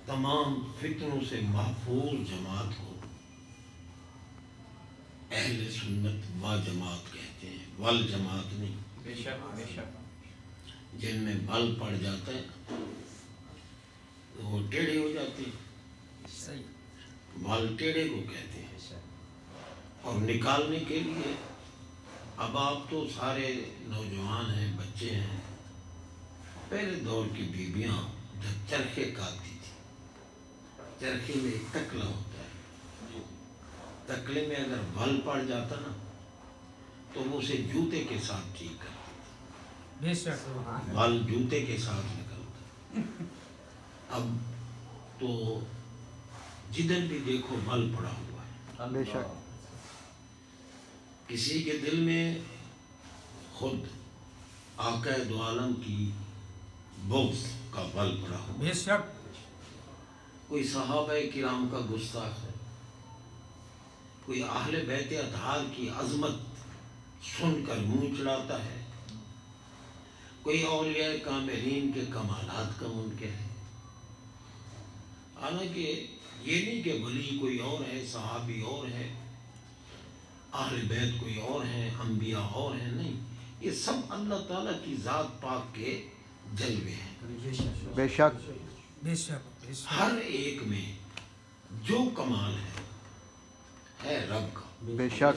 تمام فتنوں سے محفوظ جماعت ہو، اہل سنت و جماعت کہتے ہیں، ول جماعت نہیں۔ بے شک بے شک۔ جن میں بل پڑ جاتا ہے وہ ٹیڑھے ہو جاتے ہیں، صحیح، بل ٹیڑھے کو کہتے ہیں۔ اور نکالنے کے لیے اب آپ تو سارے نوجوان ہیں، بچے ہیں، پہلے دور کی بیویاں جب چرخے کاٹتی تھی، چرخے میں ایک تکلا ہوتا ہے، تکلے میں اگر بل پڑ جاتا نا تو وہ اسے جوتے کے ساتھ ٹھیک کرتی تھی، بے شک، بل جوتے کے ساتھ نکلتا۔ اب تو جدھر بھی دیکھو بل پڑا ہوا ہے۔ بے شک، کسی کے دل میں خود آقا دو عالم کی بغض کا بل پڑا ہوا، بے شک، کوئی صحابہ کرام کا گستاخ ہے، کوئی اہل بیت اطہار کی عظمت سن کر منہ چڑھاتا ہے، کوئی اولیاء کاملین کے کمالات کا منکر ہے۔ حالانکہ یہ نہیں کہ ولی کوئی اور ہے، صحابی اور ہے، اہل بیت کوئی اور ہیں، انبیاء اور ہیں، نہیں، یہ سب اللہ تعالیٰ کی ذات پاک کے جلوے ہیں۔ بے شک، بے شک، بے شک، ہر ایک میں جو کمال ہے رب کا، بے شک،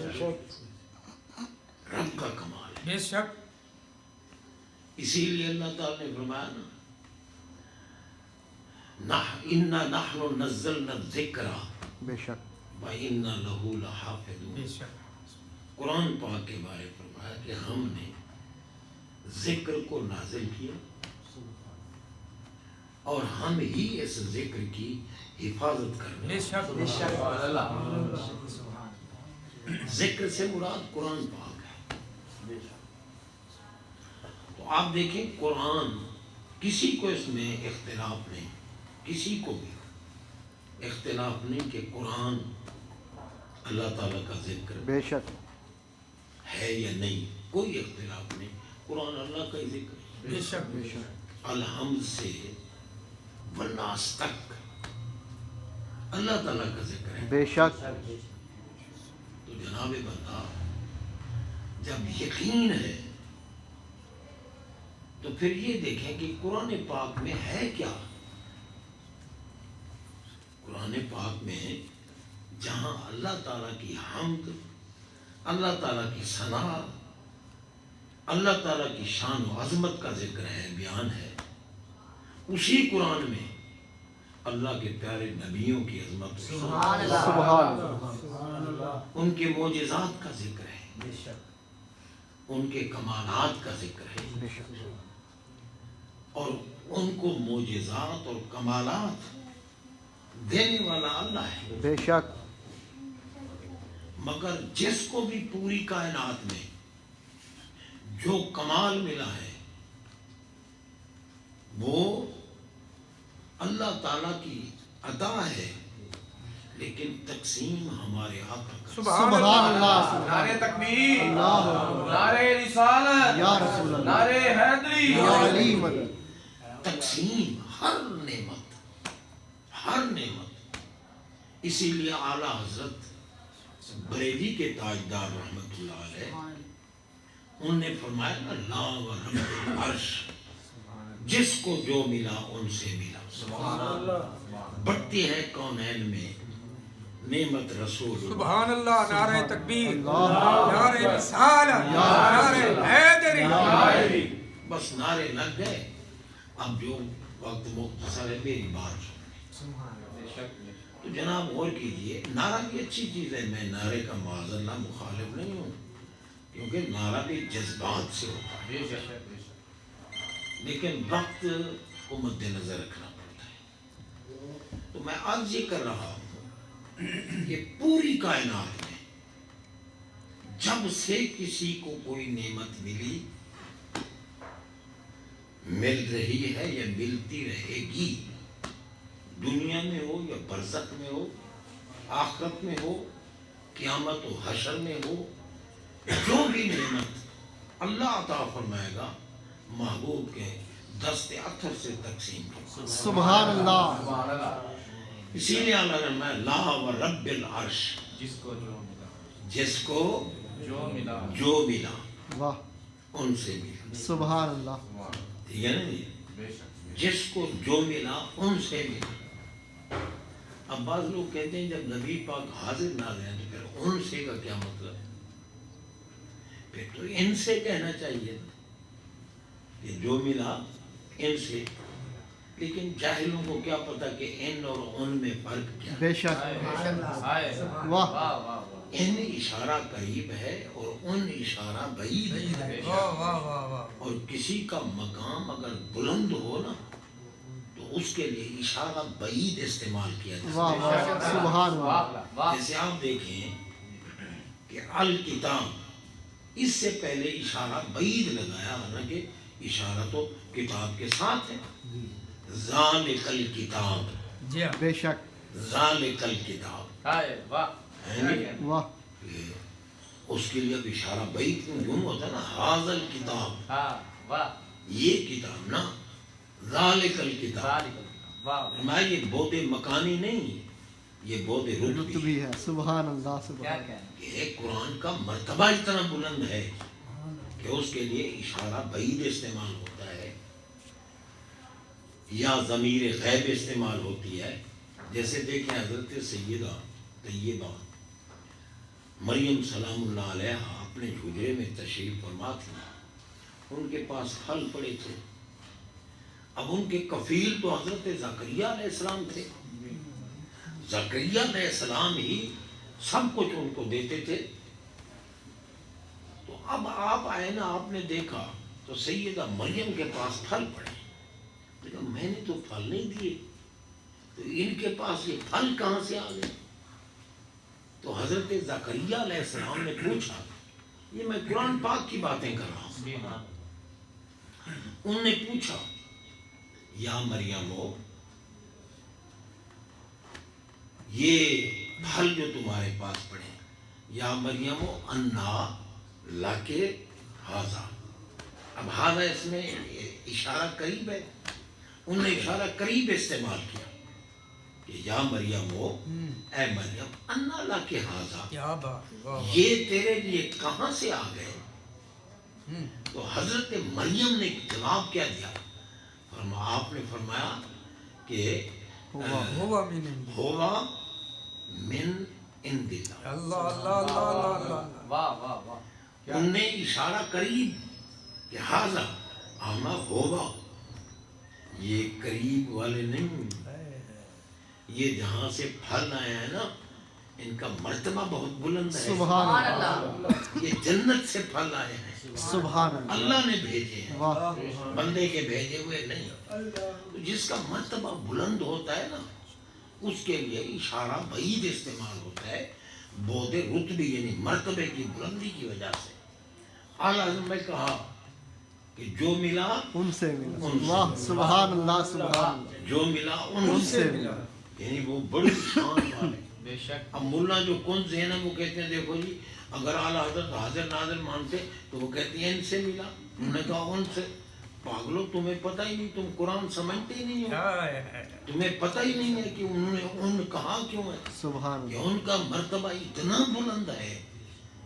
رب کا کمال ہے۔ بے شک، اسی لیے اللہ تعالیٰ نے فرمایا نا اِنَّا نَحْنُ نَزَّلْنَا الذِّكْرَ بے شک، وَإِنَّا لَهُ بے لَحَافِظُونَ۔ شک، قرآن پاک کے بارے فرمایا کہ ہم نے ذکر کو نازل کیا اور ہم ہی اس ذکر کی حفاظت کرنے بے والے۔ شک، بے شک، ذکر سے مراد قرآن پاک ہے۔ تو آپ دیکھیں قرآن، کسی کو اس میں اختلاف نہیں، کسی کو بھی اختلاف نہیں کہ قرآن اللہ تعالیٰ کا ذکر بے شک، ہے یا نہیں، کوئی اختلاف نہیں، قرآن اللہ کا ہی ذکر ہے۔ بے شک، بے شک، الحمد سے والناس تک اللہ تعالیٰ کا ذکر ہے۔ بے شک، تو جناب بندہ جب یقین ہے تو پھر یہ دیکھیں کہ قرآن پاک میں ہے کیا۔ قرآن پاک میں جہاں اللہ تعالیٰ کی حمد، اللہ تعالیٰ کی ثنا، اللہ تعالیٰ کی شان و عظمت کا ذکر ہے، بیان ہے، اسی قرآن میں اللہ کے پیارے نبیوں کی عظمت، سبحان اللہ، ان کے معجزات کا ذکر ہے، ان کے کمالات کا ذکر ہے، بے شک، اور ان کو معجزات اور کمالات دینے والا اللہ ہے۔ بے شک، مگر جس کو بھی پوری کائنات میں جو کمال ملا ہے وہ اللہ تعالیٰ کی عطا ہے، لیکن تقسیم ہمارے آقا کا۔ سبحان اللہ، نعرہ تکبیر، اللہ اکبر، نعرہ رسالت، یا رسول اللہ، نعرہ حیدری، یا علی مدد، تقسیم ہر نعمت، ہر نعمت۔ اسی لیے اعلیٰ حضرت بریلی کے تاجدار رحمت اللہ علیہ، انہوں نے فرمایا نا لا و رب عرش، جس کو جو ملا ان سے ملا۔ بڑھتی ہے کونین میں نعمت رسول اللہ۔ سبحان اللہ، نعرہ تکبیر، اللہ، نعرہ رسالت، نعرہ حیدری۔ بس نعرے لگ گئے، اب جو وقت مختصر ہے میری بات سنیں۔ تو جناب غور کیجئے، نعرہ بھی اچھی چیز ہے، میں نعرے کا معاذ اللہ مخالف نہیں ہوں، کیونکہ نعرہ بھی جذبات سے ہوتا ہے، لیکن وقت کو مد نظر رکھنا پڑتا ہے۔ تو میں عرض یہ کر رہا ہوں کہ پوری کائنات میں جب سے کسی کو کوئی نعمت ملی، مل رہی ہے یا ملتی رہے گی، دنیا میں ہو یا برزخ میں ہو، آخرت میں ہو، قیامت و حشر میں ہو، جو بھی نعمت اللہ عطا فرمائے گا محبوب کے دست اتھر سے تقسیم کی. سبحان اللہ. اسی لیے اللہ نے فرمایا لا و رب العرش، جس کو جو ملا، جس کو جو ملا، جو ملا واہ ان سے ملا. سبحان اللہ. ٹھیک ہے نا جی، بے شک جس کو جو ملا ان سے ملا. اب بعض لوگ کہتے ہیں جب نبی پاک حاضر نازر ہیں تو پھر ان سے کا کیا مطلب؟ پھر تو ان سے کہنا چاہیے کہ جو ملا ان سے. لیکن جاہلوں کو کیا پتا کہ ان اور ان میں فرق کیا ہے. بے شک. واہ واہ. واہ واہ. ان اشارہ قریب ہے اور ان اشارہ بعید ہے. اور کسی کا مقام اگر بلند ہو نا تو اس کے لیے اشارہ بعید استعمال کیا جاتا واہ ہے. واہ سبحان اللہ. واہ جیسے آپ دیکھیں کہ الکتاب، اس سے پہلے اشارہ بعید لگایا، حالانکہ اشارہ تو کتاب کے ساتھ ہے. ذالک الکتاب، بے شک. ذالک الکتاب واہ. ہے. واہ اس کے لیے اب اشارہ بعید کیوں ہوتا ہے نا، حاضل کتاب، ہاں واہ. یہ کتاب نا، ذالک الکتاب. واہ فرمایا یہ بود مکانی نہیں، یہ بود رتبی رتبی ہے. سبحان اللہ. کیا سبحان کہنا. کہ قرآن کا مرتبہ اتنا بلند ہے کہ اس کے لیے اشارہ بعید استعمال ہوتا ہے یا ضمیر غیب استعمال ہوتی ہے. جیسے دیکھیں حضرت سیدہ طیبہ مریم سلام اللہ علیہ اپنے حجرے میں تشریف فرما تھی. ان کے پاس پھل پڑے تھے. اب ان کے کفیل تو حضرت زکریا علیہ السلام تھے. زکریا علیہ السلام ہی سب کچھ ان کو دیتے تھے. تو اب آپ آئے نا، آپ نے دیکھا تو سیدہ مریم کے پاس پھل پڑے. لیکن میں نے تو پھل نہیں دیے، تو ان کے پاس یہ پھل کہاں سے آ گئے؟ تو حضرت زکریا علیہ السلام نے پوچھا، یہ میں قرآن پاک کی باتیں کر رہا ہوں. انہوں نے پوچھا یا مریم ہو، یہ پھل جو تمہارے پاس پڑے، یا مریم ہو انا لاکے ہاذا. اب ہاذا اس میں اشارہ قریب ہے. انہوں نے اشارہ قریب استعمال کیا کہ یا مریم ہو، اے مریم انا لاکے ہاذا، یہ تیرے لیے کہاں سے آ گئے؟ تو حضرت مریم نے جواب کیا دیا؟ آپ نے فرمایا کہ ہوا من عند اللہ. واہ واہ واہ. ان نے اشارہ قریب کہ ہاذا آما ہوا، یہ قریب والے نہیں، یہ جہاں سے پھل آیا ہے نا ان کا مرتبہ بہت بلند ہے. سبحان اللہ. یہ جنت سے پھل آئے ہیں، سبحان اللہ. اللہ نے بھیجے ہیں، واہ بندے کے بھیجے ہوئے نہیں. تو جس کا مرتبہ بلند ہوتا ہے نا اس کے لیے اشارہ بعید استعمال ہوتا ہے، بود رتبی یعنی مرتبے کی بلندی کی وجہ سے. اعلیٰ حضرت نے کہا کہ جو ملا ان سے ملا. ان سے واہ ملا. سبحان اللہ. سبحان اللہ. جو ملا ان ان سے سے ملا. یعنی وہ بڑی شان والے. بے شک. اب ملا جو کون سے ہیں نا وہ کہتے ہیں دیکھو جی اگر اعلیٰ حضرت حاضر ناظر مانتے تو وہ کہتے ہیں ان سے ملا. انہوں نے کہا ان سے. پاگلو تمہیں پتہ ہی نہیں، تم قرآن سمجھتے ہی نہیں ہو، تمہیں پتہ ہی نہیں ہے کہ انہوں نے ان کہا کیوں ہے. سبحان کہ اللہ. ان کا مرتبہ اتنا بلند ہے،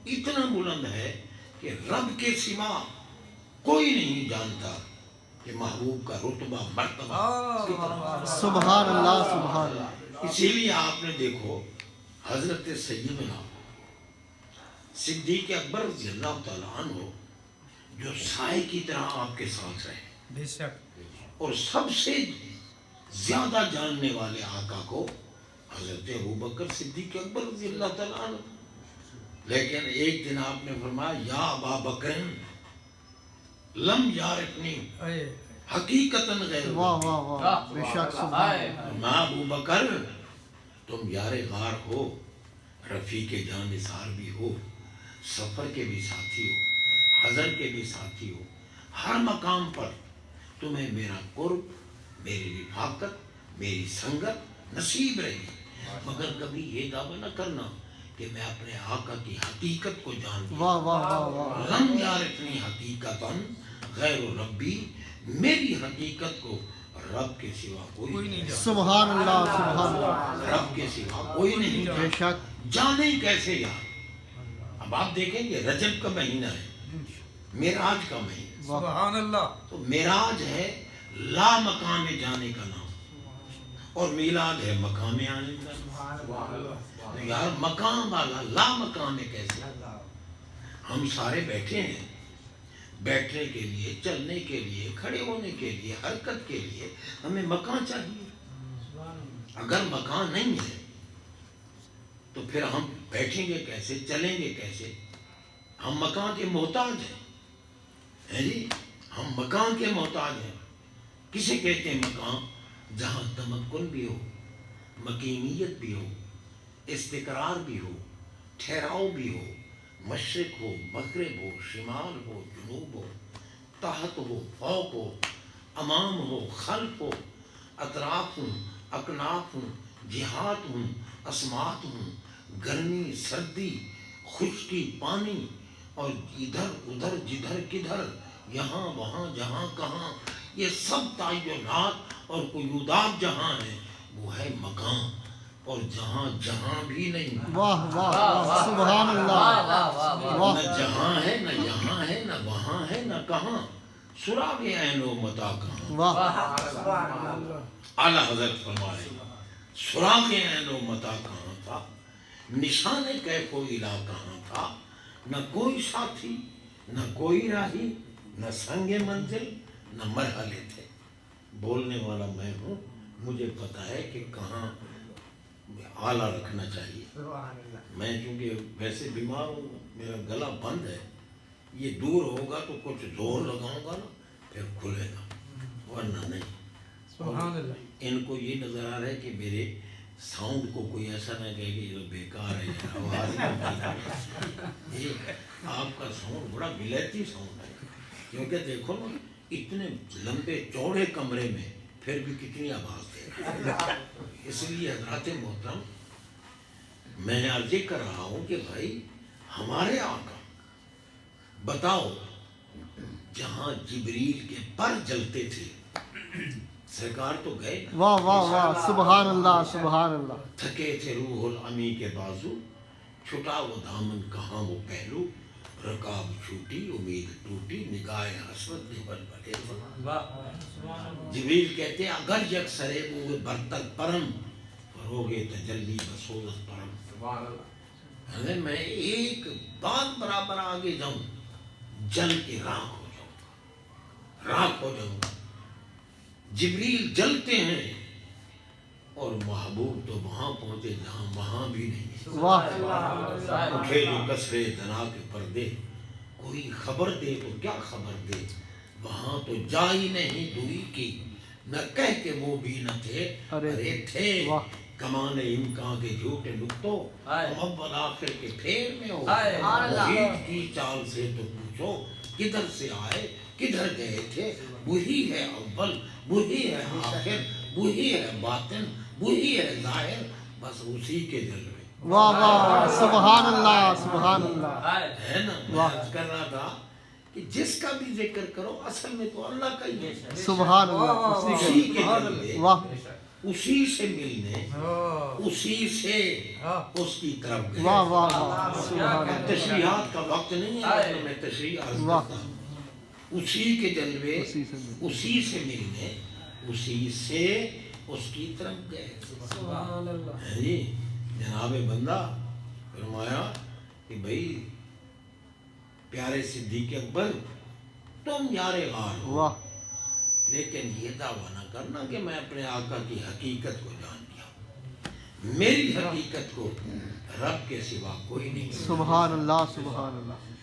اتنا بلند ہے کہ رب کے سوا کوئی نہیں جانتا کہ محبوب کا رتبہ مرتبہ. سبحان اللہ. سبحان اللہ. اسی لیے آپ نے دیکھو حضرت سیدنا صدیق اکبر رضی اللہ تعالیٰ عنہ جو سائے کی طرح آپ کے ساتھ رہے، بے شک. اور سب سے زیادہ جاننے والے آقا کو حضرت ابوبکر صدیق اکبر رضی اللہ تعالیٰ عنہ. لیکن ایک دن آپ نے فرمایا یا ابا بکر لم یارفنی حقیقتاً غیر. واہ واہ واہ. بے شک. سبحان اللہ. ماں ابو بکر تم یار غار ہو، رفیق جان نثار بھی ہو، سفر کے بھی ساتھی ہو، حضر کے بھی ساتھی ہو. ہر مقام پر تمہیں میرا قرب، میری رفاقت، میری سنگت نصیب رہی. مگر کبھی یہ دعویٰ نہ کرنا کہ میں اپنے آقا کی حقیقت کو جان لیا. واہ واہ واہ واہ. لم یارفنی حقیقتاً غیر ربی میری حقیقت کو رب کے سوا کوئی نہیں جانتا، سبحان اللہ سبحان اللہ رب کے سوا کوئی نہیں بے جانتا، شک جانے کیسے یار۔ اب آپ دیکھیں گے رجب کا مہینہ ہے، معراج کا مہینہ، سبحان اللہ، تو معراج ہے لا مقام جانے کا نام، اور میلاد ہے مقام آنے کا نام۔ تو یار مقام والا لا مقام کیسے؟ ہم سارے بیٹھے ہیں، بیٹھنے کے لیے، چلنے کے لیے، کھڑے ہونے کے لیے، حرکت کے لیے ہمیں مکان چاہیے۔ اگر مکان نہیں ہے تو پھر ہم بیٹھیں گے کیسے، چلیں گے کیسے؟ ہم مکان کے محتاج ہیں جی، ہم مکان کے محتاج ہیں۔ کسے کہتے ہیں مکان؟ جہاں تمکن بھی ہو، مکینیت بھی ہو، استقرار بھی ہو، ٹھہراؤ بھی ہو، مشرق ہو، مغرب ہو، شمال ہو، جنوب ہو، تحت ہو، فوق ہو، امام ہو، خلف ہو، اطراف ہوں، اکناف ہوں، جہات ہوں، اسمات ہوں، گرمی، سردی، خشکی، پانی، اور ادھر ادھر جدھر کدھر، یہاں وہاں جہاں کہاں، یہ سب تعینات اور قیودات جہاں ہیں وہ ہے مکان۔ اور جہاں جہاں بھی نہیں، واہ واہ واہ سبحان اللہ واہ نہ جہاں ہے، نہ یہاں ہے، نہ وہاں ہے، نہ کہاں، سراغ عین و متا کہاں۔ واہ اعلیٰ حضرت فرمائے سراغ عین و متا کہاں تھا، نشان کیف و الا کہاں تھا، نہ کوئی ساتھی، نہ کوئی راہی، نہ سنگ منزل، نہ مرحلے تھے۔ بولنے والا میں ہوں، مجھے پتا ہے کہ کہاں آلہ رکھنا چاہیے۔ میں چونکہ ویسے بیمار ہوں، میرا گلا بند ہے، یہ دور ہوگا تو کچھ زور لگاؤں گا نا پھر کھلے گا، ورنہ نہیں۔ سبحان اللہ، ان کو یہ نظر آ رہا ہے کہ میرے ساؤنڈ کو کوئی ایسا نہ کہے کہ یہ تو بیکار ہے یار، آواز نہیں۔ یہ آپ کا ساؤنڈ بڑا ولایتی ساؤنڈ ہے، کیونکہ دیکھو نا اتنے لمبے چوڑے کمرے میں پھر بھی کتنی آواز دے۔ اس لیے حضرات محترم میں عرض کر رہا ہوں کہ بھائی ہمارے آقا بتاؤ، جہاں جبریل کے پر جلتے تھے سرکار تو گئے نا، واہ واہ واہ سبحان اللہ سبحان اللہ تھکے تھے روح الامی کے بازو، چھٹا وہ دامن کہاں وہ پہلو، رکاب چھوٹی امید ٹوٹی، نگاہ حسرت نے بل بلے۔ جبریل کہتے ہیں اگر یک سرے بو برتک پرم، فروغ تجلی بصورت پرم۔ میں ایک بات برابر آگے جاؤں، جل کے راکھ ہو جاؤں گا، راکھ ہو جاؤں گا۔ جبریل جلتے ہیں اور محبوب تو وہاں پہنچے جہاں وہاں بھی نہیں۔ واہ اٹھے جو کسرے جنا کے پردے، کوئی خبر دے تو کیا خبر دے، وہاں تو جا ہی نہیں دوئی کی، نہ کہہ کے وہ بھی نہ تھے، ارے تھے واہ کمان امکان کے جھوٹے نکتوں، ہائے محبت آخر کے پھیر میں ہو، ہائے محیط کی چال سے تو پوچھو، کدھر سے آئے کدھر گئے تھے، وہی ہے اول، وہی ہے آخر، وہی ہے باطن، وہی ہے ظاہر، بس اسی کے جلوے۔ واہ واہ سبحان اللہ سبحان اللہ ہے نا، میں عرض کر رہا تھا کہ جس کا بھی ذکر کرو اصل میں تو اللہ کا ہی ہے، سبحان اللہ اسی کے جلوے، واہ اسی سے ملنے، اسی سے اس کی طرف گئے۔ واہ واہ واہ سبحان اللہ تشریحات کا وقت نہیں ہے، میں تشریح عرض کرتا ہوں۔ اسی کے جلوے، اسی سے ملنے۔ اسی سے ملنے، اسی سے اس کی طرف گئے۔ جی جناب بندہ فرمایا کہ بھائی پیارے صدیق اکبر تم یار غار ہو، واہ لیکن یہ دعویٰ نہ کرنا کہ میں اپنے آقا کی حقیقت کو جان گیا، میری حقیقت کو رب کے سوا کوئی نہیں جانتا۔ سبحان اللہ سبحان اللہ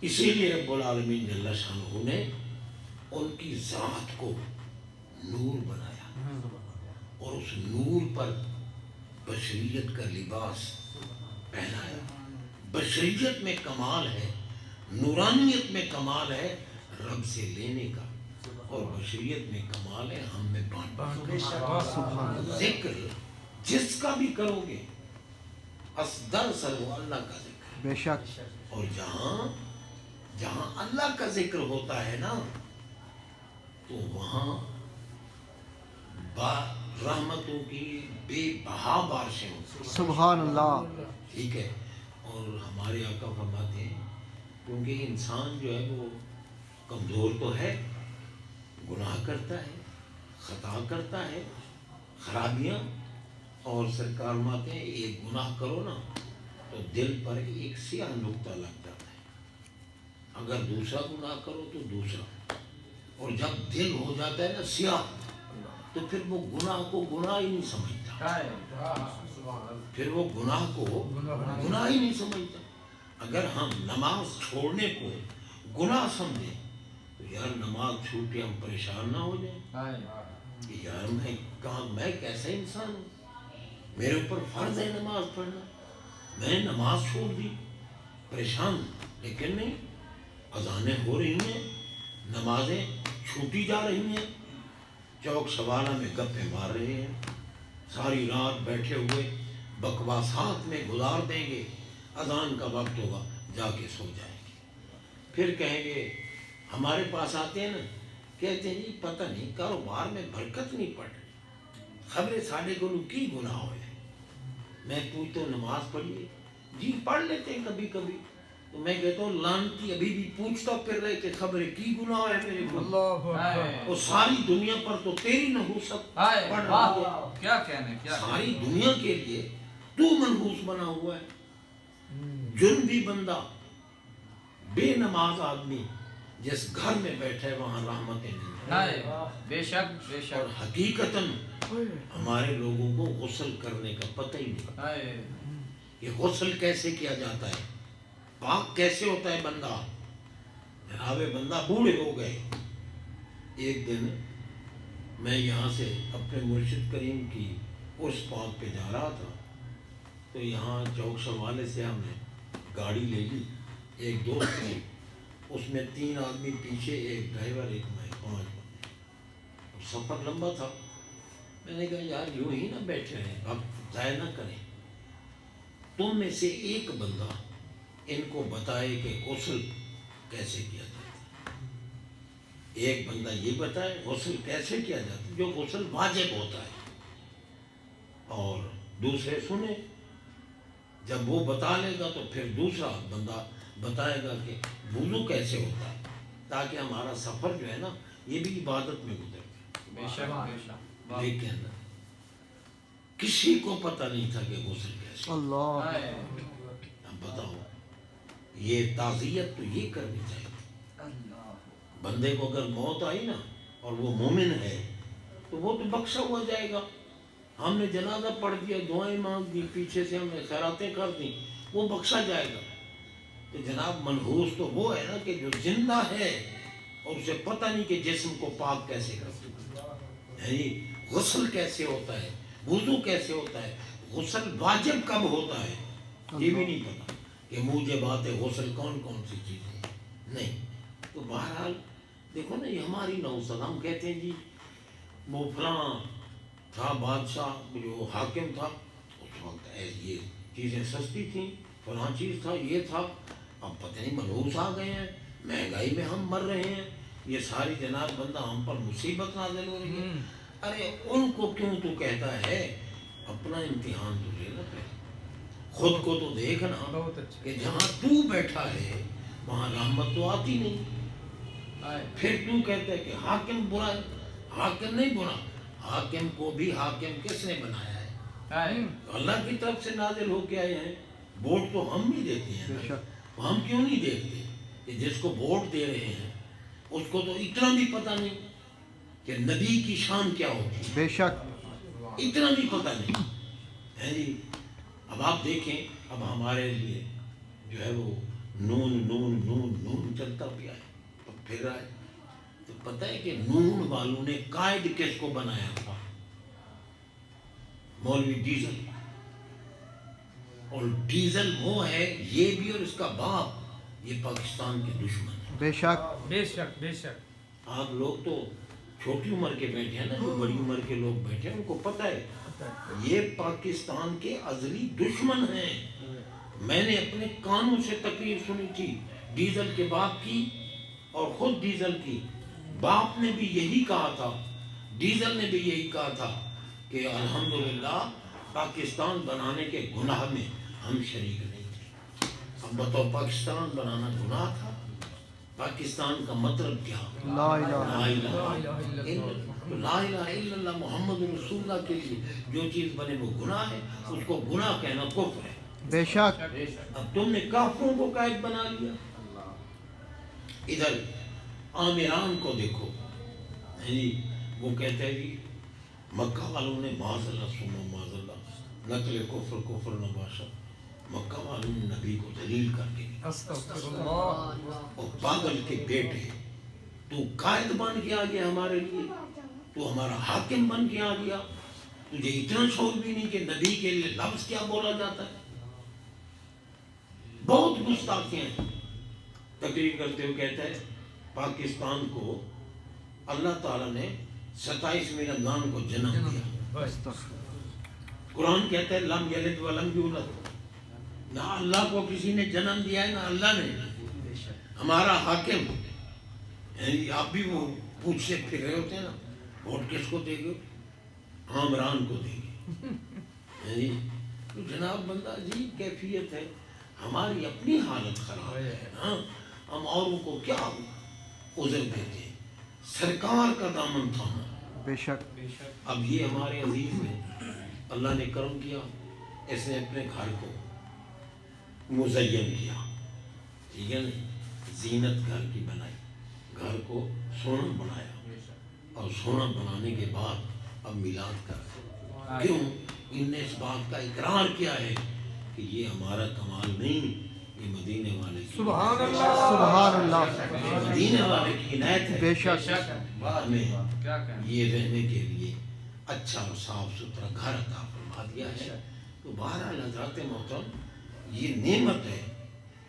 اسی لیے رب العالمین جل شانہ نے ان کی ذات کو نور بنایا، اور اس نور پر بشریت کا لباس پہنایا۔ بشریت میں کمال ہے، نورانیت میں کمال ہے رب سے لینے کا، اور بشریت میں کمال ہے ہم میں بانٹنے کا۔ ذکر جس کا بھی کرو گے اصدر سر اللہ کا ذکر، بے شک اور جہاں اللہ کا ذکر ہوتا ہے نا، تو وہاں رحمتوں کی بے بہا بارشیں ہوتی ہیں. سبحان اللہ. ٹھیک ہے. اور ہمارے آقا فرماتے ہیں کیونکہ انسان جو ہے وہ کمزور تو ہے، گناہ کرتا ہے، خطا کرتا ہے، خرابیاں. اور سرکار فرماتے ہیں ایک گناہ کرو نا تو دل پر ایک سیاہ نقطہ لگ جاتا ہے، اگر دوسرا گناہ کرو تو دوسرا. اور جب دل ہو جاتا ہے نا سیاہ تو پھر وہ گناہ کو گناہ ہی نہیں سمجھتا، پھر وہ گناہ کو گناہ ہی نہیں سمجھتا. اگر ہم نماز چھوڑنے کو گناہ سمجھیں تو یار نماز چھوٹ کے ہم پریشان نہ ہو جائیں کہ یار میں کیسا انسان ہوں، میرے اوپر فرض ہے نماز پڑھنا، میں نے نماز چھوڑ دی، پریشان. لیکن نہیں، اذانیں ہو رہی ہیں، نمازیں چھوٹی جا رہی ہیں، چوک شوالہ میں گپے مار رہے ہیں، ساری رات بیٹھے ہوئے بکواسات میں گزار دیں گے، اذان کا وقت ہوگا جا کے سو جائیں گے. پھر کہیں گے ہمارے پاس آتے ہیں نا، کہتے ہیں جی پتہ نہیں کاروبار میں برکت نہیں پڑ رہی، خبریں ساڑھے کو کی گناہ ہوئے. میں پوچھتا ہوں نماز پڑھیے، جی پڑھ لیتے ہیں کبھی کبھی. تو میں کہتا ہوں لعنتی ابھی بھی پوچھتا پھر رہے کہ خبریں کی گناہ ہے میرے کو. اور ساری دنیا پر تو تیری نحوست پڑھ رہی ہے، کیا کہنے کیا ساری دنیا کے لیے تو منحوس بنا ہوا ہے. جرمی بندہ، بے نماز آدمی جس گھر میں بیٹھے وہاں رحمتیں نہیں. بے شک بے شک. اور حقیقتاً ہمارے لوگوں کو غسل کرنے کا پتہ ہی نہیں کہ غسل کیسے کیا جاتا ہے، پاک کیسے ہوتا ہے بندہ. جناب بندہ بوڑھے ہو گئے. ایک دن میں یہاں سے اپنے مرشد کریم کی عرس پاک پہ جا رہا تھا، تو یہاں چوک شوالے سے ہم نے گاڑی لے لی، ایک دوست نے، اس میں 3 آدمی پیچھے، ایک ڈرائیور، ایک میں، 5 بندے. سفر لمبا تھا. میں نے کہا یار یوں ہی نہ بیٹھے رہیں، وقت ضائع نہ کریں، تم میں سے ایک بندہ ان کو بتائے کہ غسل کیسے کیا جاتا ہے. ایک بندہ یہ بتائے غسل کیسے کیا جاتا ہے، جو غسل واجب ہوتا ہے، اور دوسرے سنیں. جب وہ بتا لے گا تو پھر دوسرا بندہ بتائے گا کہ وضو کیسے ہوتا ہے، تاکہ ہمارا سفر جو ہے نا یہ بھی عبادت میں گزرے. بے شک بے شک. لیکن کسی کو پتہ نہیں تھا کہ غسل کیسے. اللہ. اب بتاؤ، یہ تعزیت تو یہ کرنی چاہیے. بندے کو اگر موت آئی نا اور وہ مومن ہے تو وہ تو بخشا ہوا جائے گا. ہم نے جنازہ پڑھ دیا، دعائیں مانگ دی، پیچھے سے ہم نے خیراتیں کر دیں، وہ بخشا جائے گا. تو جناب منحوس تو وہ ہے نا کہ جو زندہ ہے اور اسے پتہ نہیں کہ جسم کو پاک کیسے کرتے ہیں، غسل کیسے ہوتا ہے، وضو کیسے ہوتا ہے، غسل واجب کب ہوتا ہے یہ بھی نہیں پتا، کہ موجبات غسل کون کون سی چیزیں نہیں. تو بہرحال دیکھو نا، یہ ہماری نوسط. ہم کہتے ہیں جی وہ فلاں تھا بادشاہ جو حاکم تھا، اس وقت یہ چیزیں سستی تھیں، فلاں چیز تھا، یہ تھا. اب پتہ نہیں منحوس آ گئے ہیں، مہنگائی میں ہم مر رہے ہیں، یہ ساری جناب بندہ ہم پر مصیبت نازل ہو رہی ہے. ارے ان کو کیوں تو کہتا ہے، اپنا امتحان تو لے نا، پہلے خود کو تو دیکھنا کہ جہاں تو بیٹھا ہے وہاں رحمت تو آتی نہیں. پھر تو کہتا ہے کہ حاکم برا ہے. حاکم نہیں برا، حاکم کو بھی حاکم کس نے بنایا ہے؟ اللہ کی طرف سے نازل ہو کے آئے ہیں. ووٹ تو ہم بھی دیتے ہیں، ہم کیوں نہیں دیکھتے کہ جس کو ووٹ دے رہے ہیں اس کو تو اتنا بھی پتہ نہیں کہ نبی کی شان کیا ہوتی ہے. بے شک. اتنا بھی پتہ نہیں ہے جی. اب آپ دیکھیں، اب ہمارے لیے جو ہے وہ نون نون نون نون چلتا پیا ہے، اب پھر آئے تو پتہ ہے کہ نون والوں نے قائد کس کو بنایا تھا؟ مولوی ڈیزل. اور ڈیزل وہ ہے، یہ بھی اور اس کا باپ، یہ پاکستان کے دشمن ہے. بے شک. بے شک بے شک. آپ لوگ تو چھوٹی عمر کے بیٹھے ہیں نا، جو بڑی عمر کے لوگ بیٹھے ہیں ان کو پتہ ہے یہ پاکستان کے ازلی دشمن ہیں. میں نے اپنے کانوں سے تقریر سنی تھی ڈیزل کے باپ کی اور خود ڈیزل کی. باپ نے بھی یہی کہا تھا، ڈیزل نے بھی یہی کہا تھا کہ الحمدللہ پاکستان بنانے کے گناہ میں ہم شریک نہیں تھے۔ اب بتاؤ پاکستان بنانا گناہ تھا؟ پاکستان کا مطلب کیا؟ لا الہ لا الہ الا اللہ محمد رسول اللہ کے لیے جو چیز بنے وہ گناہ ہے، اس کو گناہ کہنا کفر ہے۔ بے شک اب تم نے کافروں کو قائد بنا لیا۔ ادھر عامران کو دیکھو، وہ کہتے ہیں جی مکہ والوں نے معاذ اللہ ثم معاذ اللہ نقل کفر کفر نباشا، مکہ والوں نے نبی کو ذلیل کر کے استغفر اللہ۔ اور پاگل کے بیٹے، تو قائد بن کے آ گیا ہمارے لیے، تو ہمارا حاکم بن کے آ گیا، تجھے اتنا شعور بھی نہیں کہ نبی کے لیے لفظ کیا بولا جاتا ہے۔ بہت گستاخیاں ہیں۔ تقریر کرتے ہوئے کہتا ہے پاکستان کو اللہ تعالیٰ نے 27ویں رمضان کو جنم دیا۔ قرآن کہتا ہے لم یلد ولم یولد، نہ اللہ کو کسی نے جنم دیا ہے نہ اللہ نے۔ ہمارا حاکم، یعنی آپ بھی وہ پوچھ سے پھر رہے ہوتے ہیں نا، ووٹ کس کو دے گے؟ عامران کو دے گے۔ تو جناب بندہ عجیب کیفیت ہے، ہماری اپنی حالت خراب ہے نا، ہم اوروں کو کیا عذر دیتے ہیں۔ سرکار کا دامن تھاما۔ بے شک اب یہ ہمارے عزیز نے اللہ نے کرم کیا، اس نے اپنے گھر کو مزین کیا، ٹھیک ہے نا، زینت گھر کی بنائی، گھر کو سونا بنایا، اور سونا بنانے کے بعد اب میلاد کر، کیوں؟ ان نے اس بات کا اقرار کیا ہے کہ یہ ہمارا کمال نہیں، یہ مدینے والے کی سبحان اللہ، سبحان اللہ، مدینے والے کی عنایت ہے۔ بے شک ہمیں یہ رہنے کے لیے اچھا اور صاف ستھرا گھر عطا فرما دیا ہے۔ تو بہرحال حضرات محترم، یہ نعمت ہے،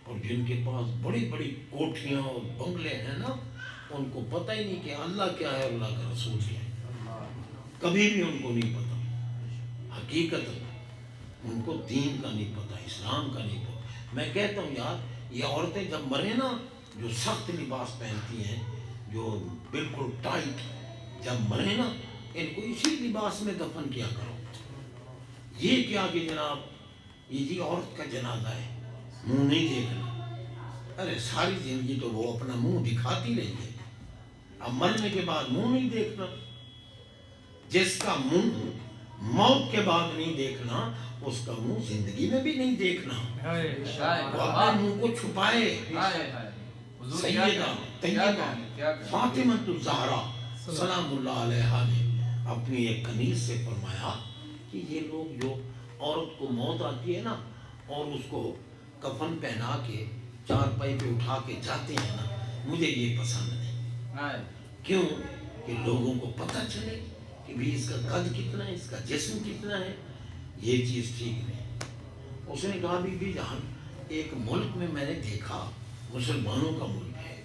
اور جن کے پاس بڑی بڑی کوٹھیاں اور بنگلے ہیں نا، ان کو پتہ ہی نہیں کہ اللہ کیا ہے، اللہ کا رسول کیا ہے، کبھی بھی ان کو نہیں پتہ۔ حقیقت ان کو دین کا نہیں پتہ، اسلام کا نہیں پتہ۔ میں کہتا ہوں یار، یہ عورتیں جب مرے نا، جو سخت لباس پہنتی ہیں، جو بالکل ٹائٹ، جب مرے نا، ان کو اسی لباس میں دفن کیا کرو۔ یہ کیا کہ جناب یہ جی عورت کا جنازہ ہے، منہ نہیں دیکھنا۔ ارے ساری زندگی تو وہ اپنا منہ دکھاتی رہی ہے، اب مرنے کے بعد منہ نہیں دیکھنا۔ جس کا منہ موت کے بعد نہیں دیکھنا، اس کا منہ زندگی میں بھی نہیں دیکھنا۔ وہ اپنے منہ کو چھپائے۔ سیدہ طیبہ فاطمہ الزہرا سلام اللہ علیہا نے اپنی ایک کنیز سے فرمایا کہ یہ لوگ جو عورت کو موت آتی ہے نا، اور اس کو کفن پہنا کے چارپائی پہ اٹھا کے جاتے ہیں نا، مجھے یہ پسند نہیں۔ کیوں؟ کہ لوگوں کو پتہ چلے کہ بھی اس کا قد کتنا ہے، اس کا جسم کتنا ہے، یہ چیز ٹھیک نہیں۔ اس نے کہا بی بی جان، ایک ملک میں میں نے دیکھا، مسلمانوں کا ملک ہے،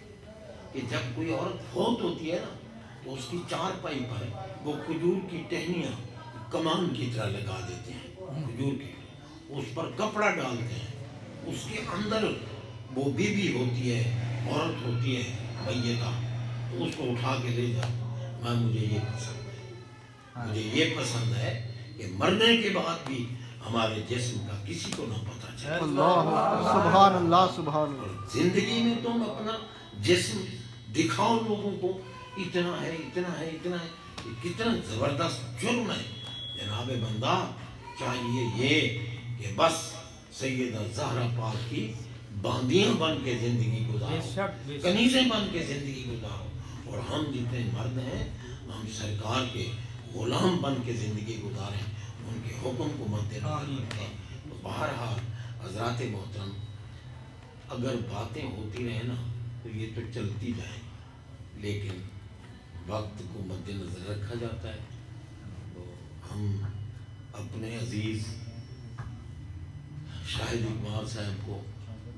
کہ جب کوئی عورت فوت ہوتی ہے نا، تو اس کی چارپائی پر وہ کھجور کی ٹہنیاں کمان کی طرح لگا دیتے ہیں، کھجور کی، اس پر کپڑا ڈالتے ہیں، اس کے اندر وہ بیوی ہوتی ہے، عورت ہوتی ہے میتہ، تو اس کو اٹھا کے لے جاؤ۔ مجھے یہ پسند ہے، مجھے یہ پسند ہے کہ مرنے کے بعد بھی ہمارے جسم کا کسی کو نہ پتہ چلے۔ اللہ سبحان اللہ، سبحان اور اللہ۔ زندگی میں تم اپنا جسم دکھاؤ لوگوں کو، اتنا ہے اتنا ہے اتنا ہے، یہ کتنا زبردست جرم ہے۔ جناب بندہ، چاہیے یہ کہ بس سیدہ زہرا پاک کی باندیاں بن کے زندگی گزارو، کنیزیں بن کے زندگی گزارو، اور ہم جتنے مرد ہیں ہم سرکار کے غلام بن کے زندگی گزاریں، ان کے حکم کو مد نظر رکھیں۔ تو بہرحال حضرات محترم، اگر باتیں ہوتی رہیں نا تو یہ تو چلتی جائیں، لیکن وقت کو مد نظر رکھا جاتا ہے۔ تو ہم اپنے عزیز شاہد اقبال صاحب کو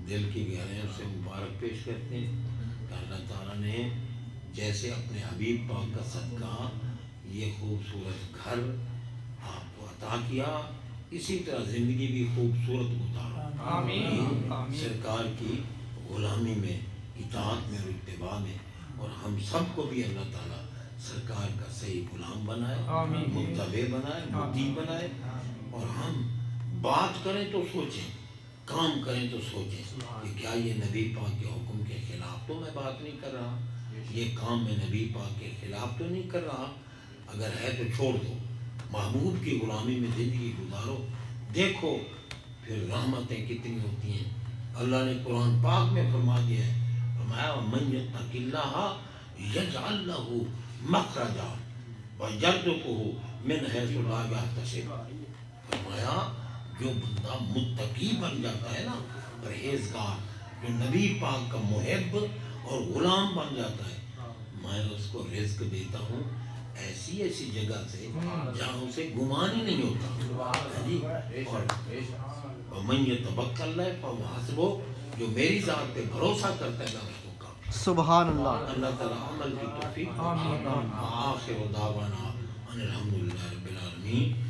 دل کی گہرائیوں سے مبارک پیش کرتے ہیں کہ اللہ تعالیٰ نے جیسے اپنے حبیب پاک کا صدقہ یہ خوبصورت گھر آپ کو عطا کیا، اسی طرح زندگی بھی خوبصورت گزارو۔ آمین۔ سرکار کی غلامی میں، اطاعت میں اور اتباع میں اور ہم سب کو بھی اللہ تعالیٰ سرکار کا صحیح غلام بنائے، آمین۔ متبع بنائے، مطیع بنائے، اور ہم بات کریں تو سوچیں، کام کریں تو سوچیں کہ کیا یہ نبی پاک کے حکم کے خلاف تو میں بات نہیں کر رہا، یہ کام میں نبی پاک کے خلاف تو نہیں کر رہا، اگر ہے تو چھوڑ دو، محبوب کی غلامی میں زندگی گزارو، دیکھو پھر رحمتیں کتنی ہوتی ہیں۔ اللہ نے قرآن پاک میں فرما دیا ہے، فرمایا وَمَن يَتَّقِ اللَّهَ يَجْعَلْ لَهُ مَخْرَجًا وَيَرْزُقْهُ مِنْ حَيْثُ لَا يَحْتَسِبُ۔ فرمایا جو بندہ متقی بن جاتا ہے نا، پرہیزگار، جو نبی پاک کا محب اور غلام بن جاتا ہے، میں اس کو رزق دیتا ہوں ایسی ایسی جگہ سے جہاں اسے گمان ہی نہیں ہوتا، جی۔ اور وَمَن يَتَوَکَّلْ عَلَى اللَّهِ فَهُوَ حَسْبُهُ، جو میری ذات پہ بھروسہ کرتا ہے میں اس کو کام، سبحان اللہ۔ اللہ تعالیٰ عمل کی توفیق۔ آخر دعوانا ان الحمد للہ رب العالمین۔